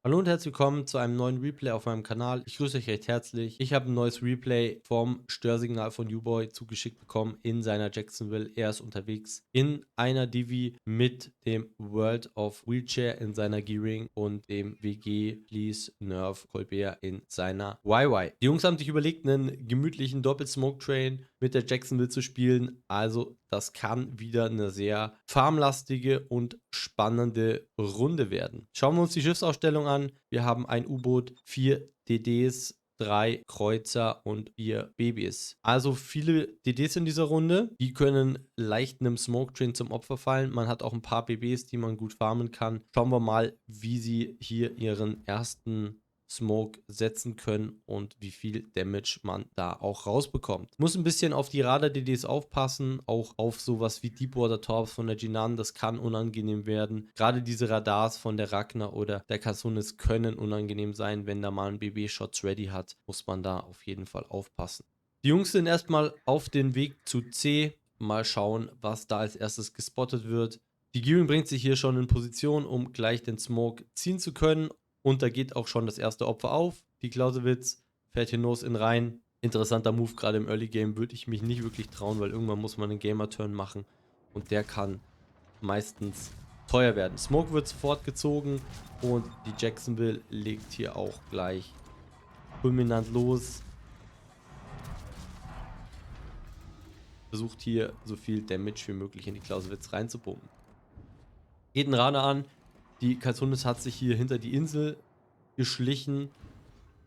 Hallo und herzlich willkommen zu einem neuen Replay auf meinem Kanal. Ich grüße euch recht herzlich. Ich habe ein neues Replay vom Störsignal von U-Boy zugeschickt bekommen in seiner Jacksonville. Er ist unterwegs in einer Divi mit dem World of Wheelchair in seiner Gearing und dem WG Please Nerf Colbert in seiner YY. Die Jungs haben sich überlegt, einen gemütlichen Doppel-Smoke-Train mit der Jacksonville zu spielen. Also das kann wieder eine sehr farmlastige und spannende Runde werden. Schauen wir uns die Schiffsausstellung an. Wir haben ein U-Boot, 4 DDs, 3 Kreuzer und 4 Babys. Also viele DDs in dieser Runde. Die können leicht einem Smoke Train zum Opfer fallen. Man hat auch ein paar BBs, die man gut farmen kann. Schauen wir mal, wie sie hier ihren ersten Smoke setzen können und wie viel Damage man da auch rausbekommt. Muss ein bisschen auf die Radar-DDs aufpassen, auch auf sowas wie Deepwater Torps von der Jinan, das kann unangenehm werden. Gerade diese Radars von der Ragnar oder der Kasunis können unangenehm sein, wenn da mal ein BB Shots ready hat, muss man da auf jeden Fall aufpassen. Die Jungs sind erstmal auf den Weg zu C. Mal schauen, was da als erstes gespottet wird. Die Gearing bringt sich hier schon in Position, um gleich den Smoke ziehen zu können. Und da geht auch schon das erste Opfer auf. Die Clausewitz fährt hier Nose in rein. Interessanter Move, gerade im Early Game würde ich mich nicht wirklich trauen, weil irgendwann muss man einen Gamer-Turn machen. Und der kann meistens teuer werden. Smoke wird sofort gezogen und die Jacksonville legt hier auch gleich fulminant los. Versucht hier so viel Damage wie möglich in die Clausewitz reinzupumpen. Geht ein Radar an. Die Calzunis hat sich hier hinter die Insel geschlichen.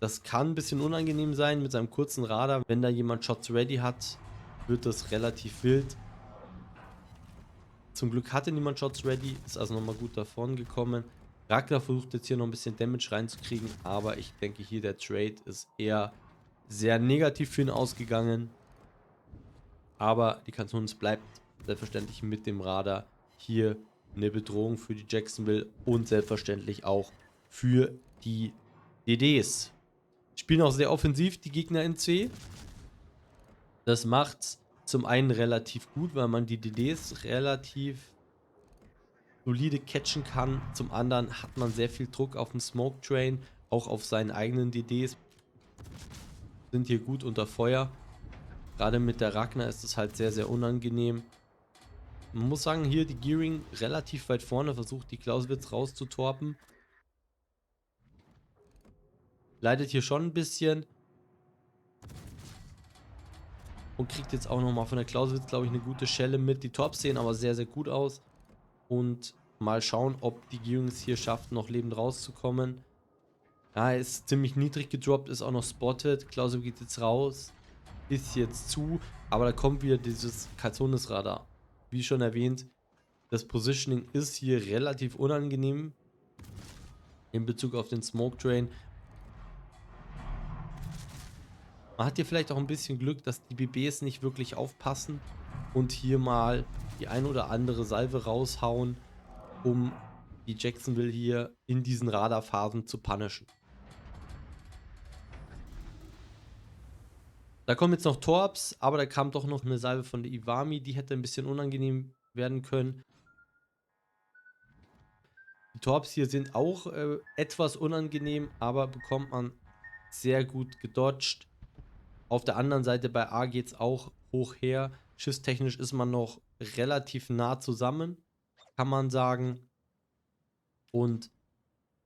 Das kann ein bisschen unangenehm sein mit seinem kurzen Radar. Wenn da jemand Shots ready hat, wird das relativ wild. Zum Glück hatte niemand Shots ready, ist also nochmal gut davon gekommen. Ragnar versucht jetzt hier noch ein bisschen Damage reinzukriegen, aber ich denke hier, der Trade ist eher sehr negativ für ihn ausgegangen. Aber die Cantonis bleibt selbstverständlich mit dem Radar hier eine Bedrohung für die Jacksonville und selbstverständlich auch für die DDs. Spielen auch sehr offensiv die Gegner in C. Das macht's zum einen relativ gut, weil man die DDs relativ solide catchen kann. Zum anderen hat man sehr viel Druck auf dem Smoke Train, auch auf seinen eigenen DDs. Sind hier gut unter Feuer. Gerade mit der Ragnar ist es halt sehr, sehr unangenehm. Man muss sagen, hier die Gearing relativ weit vorne, versucht die Clausewitz rauszutorpen. Leidet hier schon ein bisschen und kriegt jetzt auch nochmal von der Clausewitz, glaube ich, eine gute Schelle mit. Die Torps sehen aber sehr, sehr gut aus. Und mal schauen, ob die Gearings hier schafft, noch lebend rauszukommen. Ja, er ist ziemlich niedrig gedroppt, ist auch noch spotted. Clausewitz geht jetzt raus, ist jetzt zu, aber da kommt wieder dieses Calzones-Radar. Wie schon erwähnt, das Positioning ist hier relativ unangenehm in Bezug auf den Smoke Train. Man hat hier vielleicht auch ein bisschen Glück, dass die BBs nicht wirklich aufpassen und hier mal die ein oder andere Salve raushauen, um die Jacksonville hier in diesen Radarphasen zu punishen. Da kommen jetzt noch Torps, aber da kam doch noch eine Salve von der Iwami, die hätte ein bisschen unangenehm werden können. Die Torps hier sind auch etwas unangenehm, aber bekommt man sehr gut gedodged. Auf der anderen Seite bei A geht es auch hoch her. Schiffstechnisch ist man noch relativ nah zusammen, kann man sagen. Und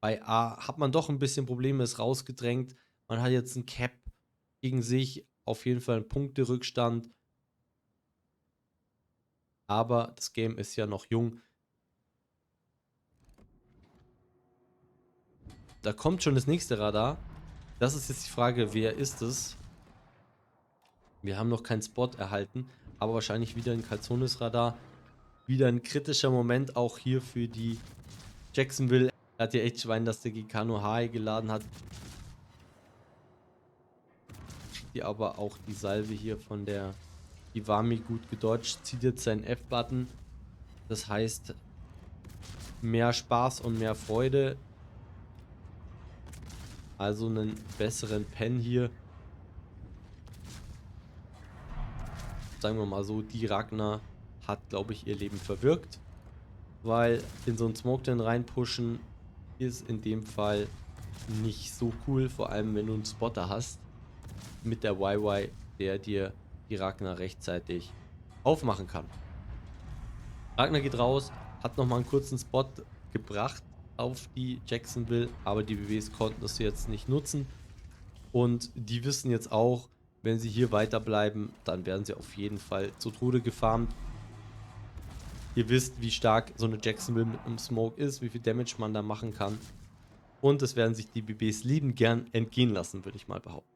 bei A hat man doch ein bisschen Probleme, ist rausgedrängt. Man hat jetzt ein Cap gegen sich, auf jeden Fall einen Punkterückstand. Aber das Game ist ja noch jung. Da kommt schon das nächste Radar. Das ist jetzt die Frage, wer ist es? Wir haben noch keinen Spot erhalten, aber wahrscheinlich wieder ein Calzones-Radar. Wieder ein kritischer Moment auch hier für die Jacksonville. Er hat ja echt Schwein, dass der GK nur HE geladen hat. Kriegt ihr aber auch die Salve hier von der Iwami gut gedodged. Zieht jetzt seinen F-Button. Das heißt, mehr Spaß und mehr Freude. Also einen besseren Pen hier. Sagen wir mal so, die Ragnar hat, glaube ich, ihr Leben verwirkt. Weil in so einen Smoke den reinpushen ist in dem Fall nicht so cool, vor allem wenn du einen Spotter hast mit der YY, der dir die Ragnar rechtzeitig aufmachen kann. Ragnar geht raus, hat nochmal einen kurzen Spot gebracht auf die Jacksonville, aber die BBs konnten das jetzt nicht nutzen. Und die wissen jetzt auch, wenn sie hier weiterbleiben, dann werden sie auf jeden Fall zu Tode gefarmt. Ihr wisst, wie stark so eine Jacksonville mit einem Smoke ist, wie viel Damage man da machen kann. Und das werden sich die BBs liebend gern entgehen lassen, würde ich mal behaupten.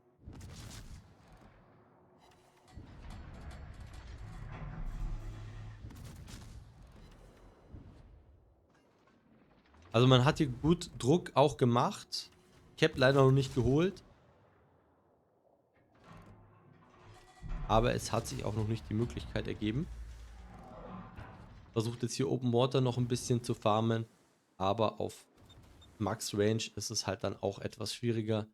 Also man hat hier gut Druck auch gemacht. Cap leider noch nicht geholt. Aber es hat sich auch noch nicht die Möglichkeit ergeben. Versucht jetzt hier Open Water noch ein bisschen zu farmen. Aber auf Max Range ist es halt dann auch etwas schwieriger,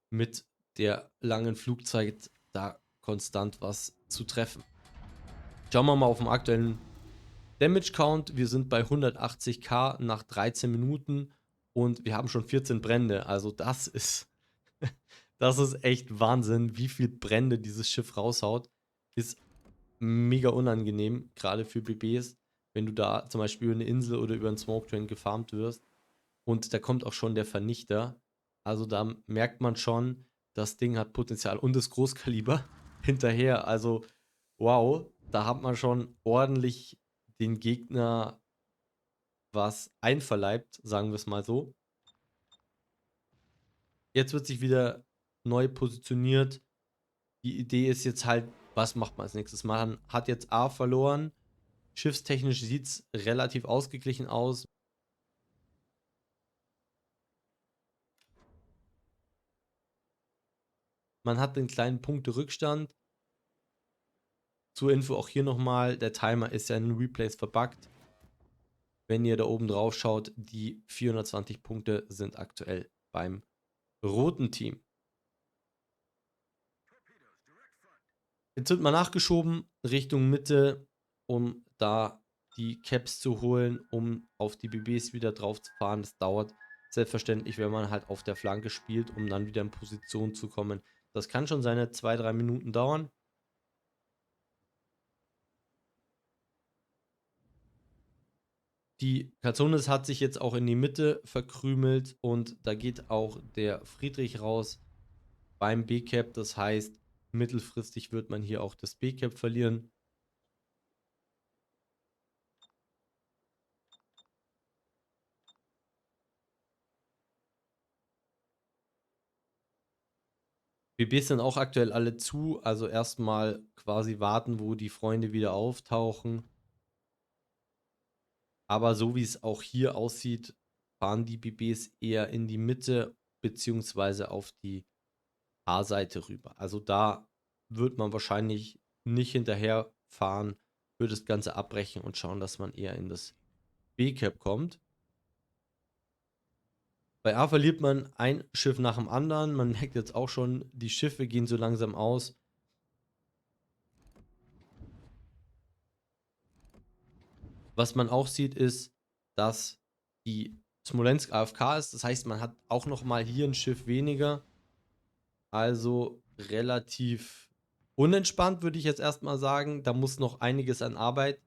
mit der langen Flugzeit da konstant was zu treffen. Schauen wir mal auf den aktuellen Damage Count. Wir sind bei 180k nach 13 Minuten und wir haben schon 14 Brände. Also das ist echt Wahnsinn, wie viel Brände dieses Schiff raushaut. Ist mega unangenehm, gerade für BBs, wenn du da zum Beispiel über eine Insel oder über einen Smoke Train gefarmt wirst. Und da kommt auch schon der Vernichter. Also da merkt man schon, das Ding hat Potenzial. Und das Großkaliber hinterher. Also wow, da hat man schon ordentlich den Gegner was einverleibt, sagen wir es mal so. Jetzt wird sich wieder neu positioniert. Die Idee ist jetzt halt, was macht man als nächstes? Man hat jetzt A verloren. Schiffstechnisch sieht es relativ ausgeglichen aus. Man hat den kleinen Punkte-Rückstand. Zur Info auch hier nochmal, der Timer ist ja in den Replays verbuggt. Wenn ihr da oben drauf schaut, die 420 Punkte sind aktuell beim roten Team. Jetzt wird mal nachgeschoben Richtung Mitte, um da die Caps zu holen, um auf die BBs wieder drauf zu fahren. Das dauert selbstverständlich, wenn man halt auf der Flanke spielt, um dann wieder in Position zu kommen. Das kann schon seine 2-3 Minuten dauern. Die Calzones hat sich jetzt auch in die Mitte verkrümelt und da geht auch der Friedrich raus beim B-Cap. Das heißt, mittelfristig wird man hier auch das B-Cap verlieren. BBs sind auch aktuell alle zu, also erstmal quasi warten, wo die Freunde wieder auftauchen. Aber so wie es auch hier aussieht, fahren die BBs eher in die Mitte beziehungsweise auf die A-Seite rüber. Also da wird man wahrscheinlich nicht hinterher fahren, wird das Ganze abbrechen und schauen, dass man eher in das B-Cap kommt. Bei A verliert man ein Schiff nach dem anderen. Man merkt jetzt auch schon, die Schiffe gehen so langsam aus. Was man auch sieht, ist, dass die Smolensk AFK ist. Das heißt, man hat auch noch mal hier ein Schiff weniger. Also relativ unentspannt, würde ich jetzt erstmal sagen. Da muss noch einiges an Arbeit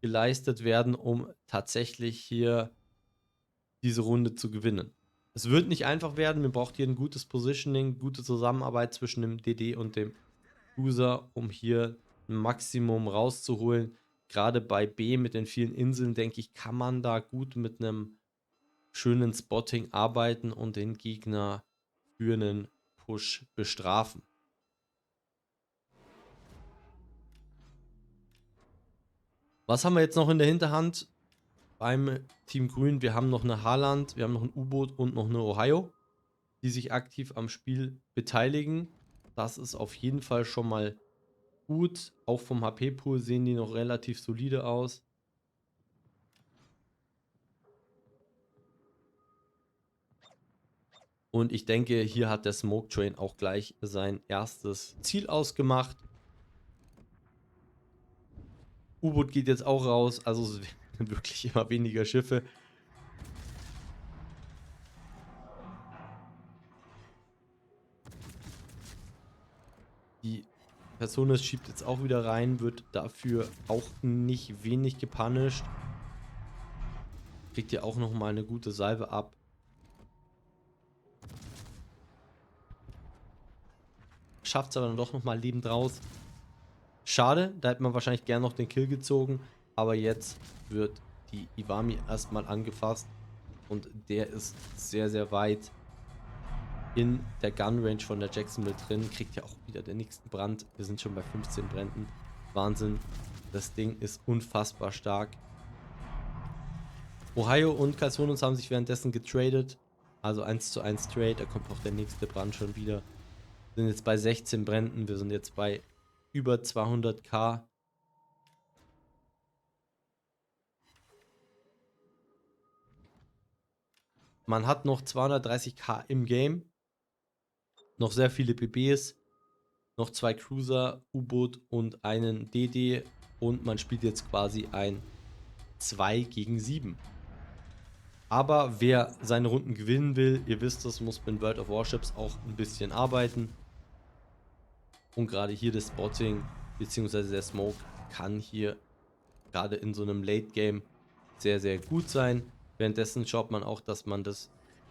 geleistet werden, um tatsächlich hier diese Runde zu gewinnen. Es wird nicht einfach werden. Man braucht hier ein gutes Positioning, gute Zusammenarbeit zwischen dem DD und dem User, um hier ein Maximum rauszuholen. Gerade bei B mit den vielen Inseln, denke ich, kann man da gut mit einem schönen Spotting arbeiten und den Gegner für einen Push bestrafen. Was haben wir jetzt noch in der Hinterhand beim Team Grün? Wir haben noch eine Haaland, wir haben noch ein U-Boot und noch eine Ohio, die sich aktiv am Spiel beteiligen. Das ist auf jeden Fall schon mal gut. Auch vom HP-Pool sehen die noch relativ solide aus. Und ich denke, hier hat der Smoke Train auch gleich sein erstes Ziel ausgemacht. U-Boot geht jetzt auch raus, also es werden wirklich immer weniger Schiffe. Die Personas schiebt jetzt auch wieder rein, wird dafür auch nicht wenig gepunished. Kriegt hier auch nochmal eine gute Salve ab. Schafft es aber dann doch nochmal lebend raus. Schade, da hätte man wahrscheinlich gern noch den Kill gezogen. Aber jetzt wird die Iwami erstmal angefasst. Und der ist sehr, sehr weit in der Gun-Range von der Jacksonville drin. Kriegt ja auch wieder den nächsten Brand. Wir sind schon bei 15 Bränden. Wahnsinn. Das Ding ist unfassbar stark. Ohio und Calzones haben sich währenddessen getradet. Also 1:1 Trade. Da kommt auch der nächste Brand schon wieder. Wir sind jetzt bei 16 Bränden. Wir sind jetzt bei über 200.000. Man hat noch 230.000 im Game. Noch sehr viele PBs. Noch 2 Cruiser, U-Boot und einen DD. Und man spielt jetzt quasi ein 2 gegen 7. Aber wer seine Runden gewinnen will, ihr wisst das, muss mit World of Warships auch ein bisschen arbeiten. Und gerade hier das Spotting bzw. der Smoke kann hier gerade in so einem Late Game sehr, sehr gut sein. Währenddessen schaut man auch, dass man das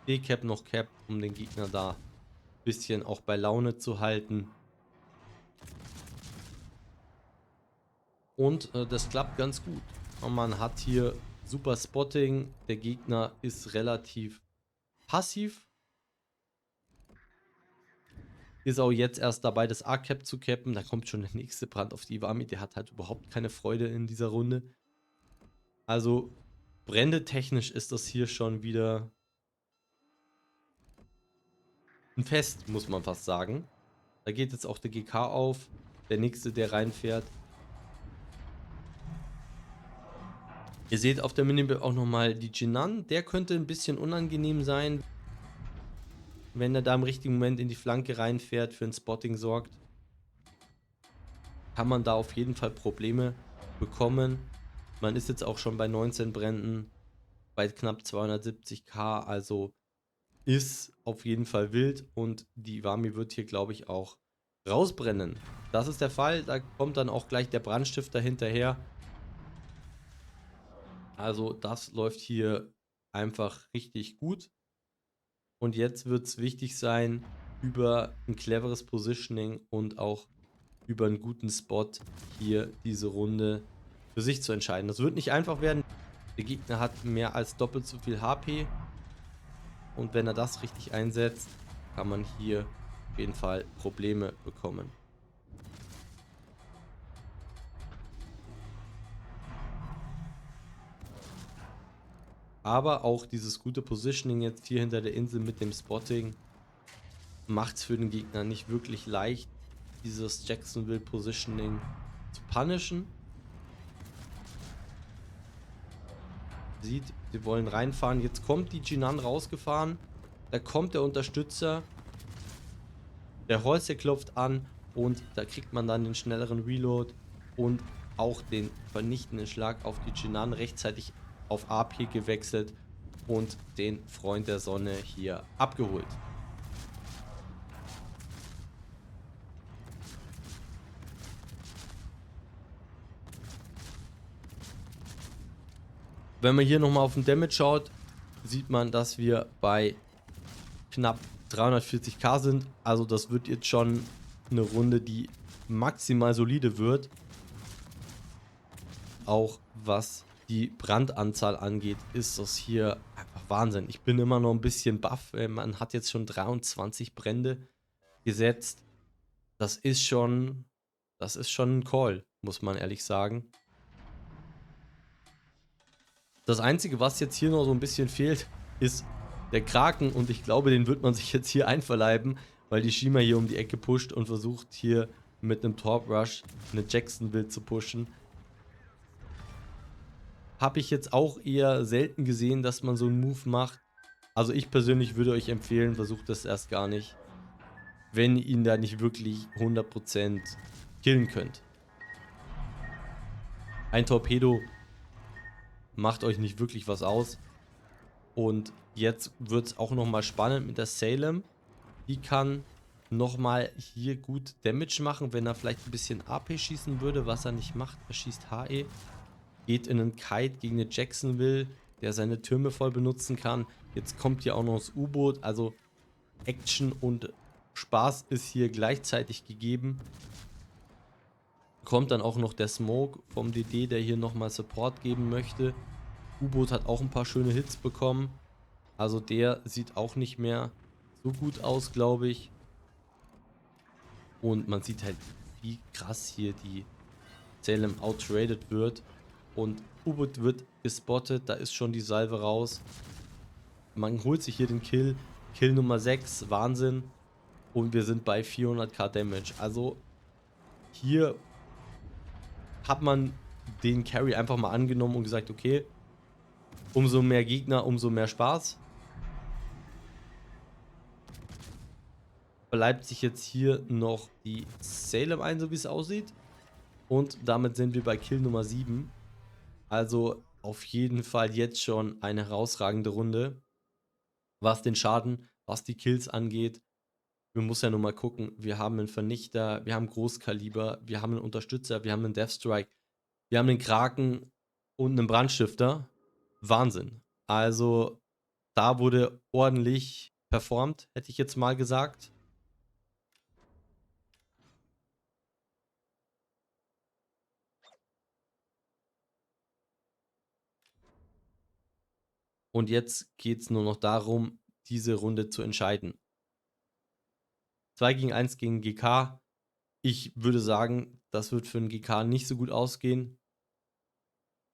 D-Cap noch capt, um den Gegner da ein bisschen auch bei Laune zu halten. Und das klappt ganz gut. Und man hat hier super Spotting. Der Gegner ist relativ passiv. Ist auch jetzt erst dabei, das A-Cap zu cappen. Da kommt schon der nächste Brand auf die Iwami. Der hat halt überhaupt keine Freude in dieser Runde. Also brändetechnisch ist das hier schon wieder ein Fest, muss man fast sagen. Da geht jetzt auch der GK auf. Der nächste, der reinfährt. Ihr seht auf der Minimap auch nochmal die Jinan. Der könnte ein bisschen unangenehm sein, wenn er da im richtigen Moment in die Flanke reinfährt, für ein Spotting sorgt. Kann man da auf jeden Fall Probleme bekommen. Man ist jetzt auch schon bei 19 Bränden, bei knapp 270.000, also ist auf jeden Fall wild und die Iwami wird hier, glaube ich, auch rausbrennen. Das ist der Fall, da kommt dann auch gleich der Brandstifter hinterher. Also das läuft hier einfach richtig gut. Und jetzt wird es wichtig sein, über ein cleveres Positioning und auch über einen guten Spot hier diese Runde für sich zu entscheiden. Das wird nicht einfach werden. Der Gegner hat mehr als doppelt so viel HP. Und wenn er das richtig einsetzt, kann man hier auf jeden Fall Probleme bekommen. Aber auch dieses gute Positioning jetzt hier hinter der Insel mit dem Spotting macht es für den Gegner nicht wirklich leicht, dieses Jacksonville Positioning zu punishen. Sieht, sie wollen reinfahren. Jetzt kommt die Jinan rausgefahren. Da kommt der Unterstützer. Der Holster klopft an und da kriegt man dann den schnelleren Reload und auch den vernichtenden Schlag auf die Jinan, rechtzeitig auf AP gewechselt und den Freund der Sonne hier abgeholt. Wenn man hier nochmal auf den Damage schaut, sieht man, dass wir bei knapp 340.000 sind. Also das wird jetzt schon eine Runde, die maximal solide wird. Auch was die Brandanzahl angeht, ist das hier einfach Wahnsinn. Ich bin immer noch ein bisschen baff. Man hat jetzt schon 23 Brände gesetzt. Das ist schon ein Call, muss man ehrlich sagen. Das Einzige, was jetzt hier noch so ein bisschen fehlt, ist der Kraken. Und ich glaube, den wird man sich jetzt hier einverleiben, weil die Shima hier um die Ecke pusht und versucht hier mit einem Torp Rush eine Jacksonville zu pushen. Habe ich jetzt auch eher selten gesehen, dass man so einen Move macht. Also ich persönlich würde euch empfehlen, versucht das erst gar nicht, wenn ihr ihn da nicht wirklich 100% killen könnt. Ein Torpedo macht euch nicht wirklich was aus. Und jetzt wird es auch nochmal spannend mit der Salem. Die kann nochmal hier gut Damage machen, wenn er vielleicht ein bisschen AP schießen würde, was er nicht macht. Er schießt HE, geht in einen Kite gegen eine Jacksonville, der seine Türme voll benutzen kann. Jetzt kommt hier auch noch das U-Boot, also Action und Spaß ist hier gleichzeitig gegeben. Kommt dann auch noch der Smoke vom DD, der hier nochmal Support geben möchte. U-Boot hat auch ein paar schöne Hits bekommen. Also der sieht auch nicht mehr so gut aus, glaube ich. Und man sieht halt, wie krass hier die Salem outrated wird. Und U-Boot wird gespottet, da ist schon die Salve raus. Man holt sich hier den Kill. Kill Nummer 6, Wahnsinn. Und wir sind bei 400k Damage. Also hier hat man den Carry einfach mal angenommen und gesagt, okay, umso mehr Gegner, umso mehr Spaß. Bleibt sich jetzt hier noch die Salem ein, so wie es aussieht. Und damit sind wir bei Kill Nummer 7. Also auf jeden Fall jetzt schon eine herausragende Runde. Was den Schaden, was die Kills angeht. Wir müssen ja nur mal gucken. Wir haben einen Vernichter, wir haben Großkaliber, wir haben einen Unterstützer, wir haben einen Deathstrike, wir haben einen Kraken und einen Brandstifter. Wahnsinn. Also da wurde ordentlich performt, hätte ich jetzt mal gesagt. Und jetzt geht es nur noch darum, diese Runde zu entscheiden. 2 gegen 1 gegen GK. Ich würde sagen, das wird für einen GK nicht so gut ausgehen.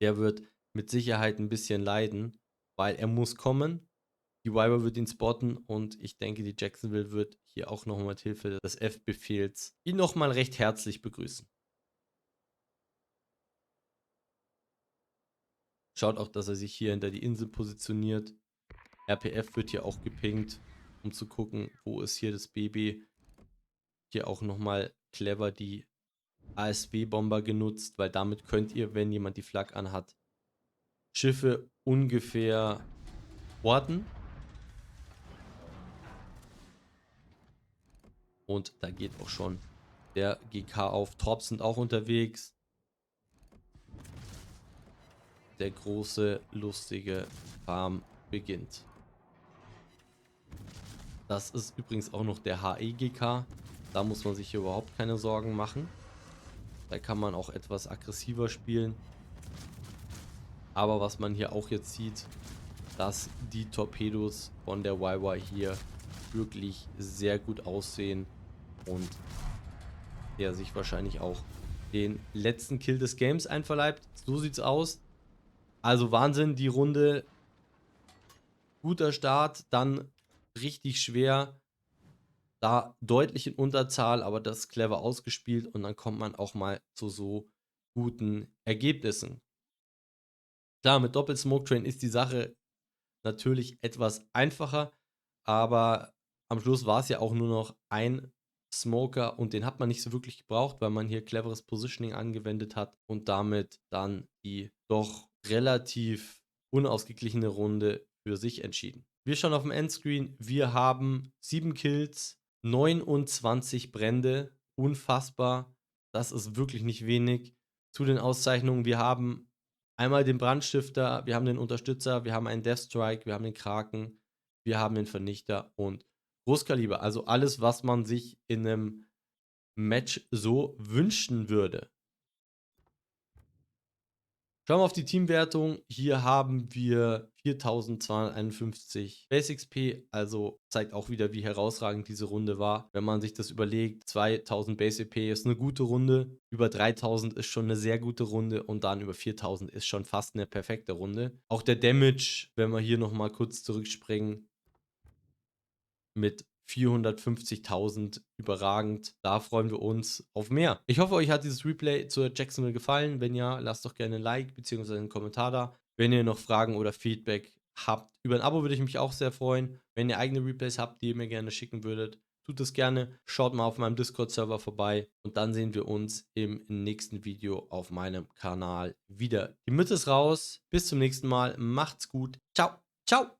Der wird mit Sicherheit ein bisschen leiden, weil er muss kommen. Die Wyvern wird ihn spotten und ich denke, die Jacksonville wird hier auch nochmal mit Hilfe des F-Befehls ihn nochmal recht herzlich begrüßen. Schaut auch, dass er sich hier hinter die Insel positioniert. RPF wird hier auch gepinkt, um zu gucken, wo ist hier das Baby. Hier auch nochmal clever die ASW-Bomber genutzt, weil damit könnt ihr, wenn jemand die Flak anhat, Schiffe ungefähr orten. Und da geht auch schon der GK auf. Torps sind auch unterwegs. Der große, lustige Farm beginnt. Das ist übrigens auch noch der HE-GK. Da muss man sich hier überhaupt keine Sorgen machen. Da kann man auch etwas aggressiver spielen. Aber was man hier auch jetzt sieht, dass die Torpedos von der YY hier wirklich sehr gut aussehen und der sich wahrscheinlich auch den letzten Kill des Games einverleibt. So sieht's aus. Also Wahnsinn, die Runde. Guter Start, dann richtig schwer. Da deutlich in Unterzahl, aber das clever ausgespielt und dann kommt man auch mal zu so guten Ergebnissen. Klar, mit Doppel-Smoke Train ist die Sache natürlich etwas einfacher, aber am Schluss war es ja auch nur noch ein Smoker und den hat man nicht so wirklich gebraucht, weil man hier cleveres Positioning angewendet hat und damit dann die doch relativ unausgeglichene Runde für sich entschieden. Wir schauen auf dem Endscreen, wir haben 7 Kills, 29 Brände, unfassbar, das ist wirklich nicht wenig. Zu den Auszeichnungen, wir haben einmal den Brandstifter, wir haben den Unterstützer, wir haben einen Deathstrike, wir haben den Kraken, wir haben den Vernichter und Großkaliber. Also alles, was man sich in einem Match so wünschen würde. Schauen wir auf die Teamwertung. Hier haben wir 4251 Base XP, also zeigt auch wieder, wie herausragend diese Runde war. Wenn man sich das überlegt, 2000 Base XP ist eine gute Runde, über 3000 ist schon eine sehr gute Runde und dann über 4000 ist schon fast eine perfekte Runde. Auch der Damage, wenn wir hier nochmal kurz zurückspringen, mit 450.000 überragend. Da freuen wir uns auf mehr. Ich hoffe, euch hat dieses Replay zur Jacksonville gefallen. Wenn ja, lasst doch gerne ein Like bzw. einen Kommentar da. Wenn ihr noch Fragen oder Feedback habt, über ein Abo würde ich mich auch sehr freuen. Wenn ihr eigene Replays habt, die ihr mir gerne schicken würdet, tut es gerne. Schaut mal auf meinem Discord-Server vorbei und dann sehen wir uns im nächsten Video auf meinem Kanal wieder. Die Mitte ist raus. Bis zum nächsten Mal. Macht's gut. Ciao. Ciao.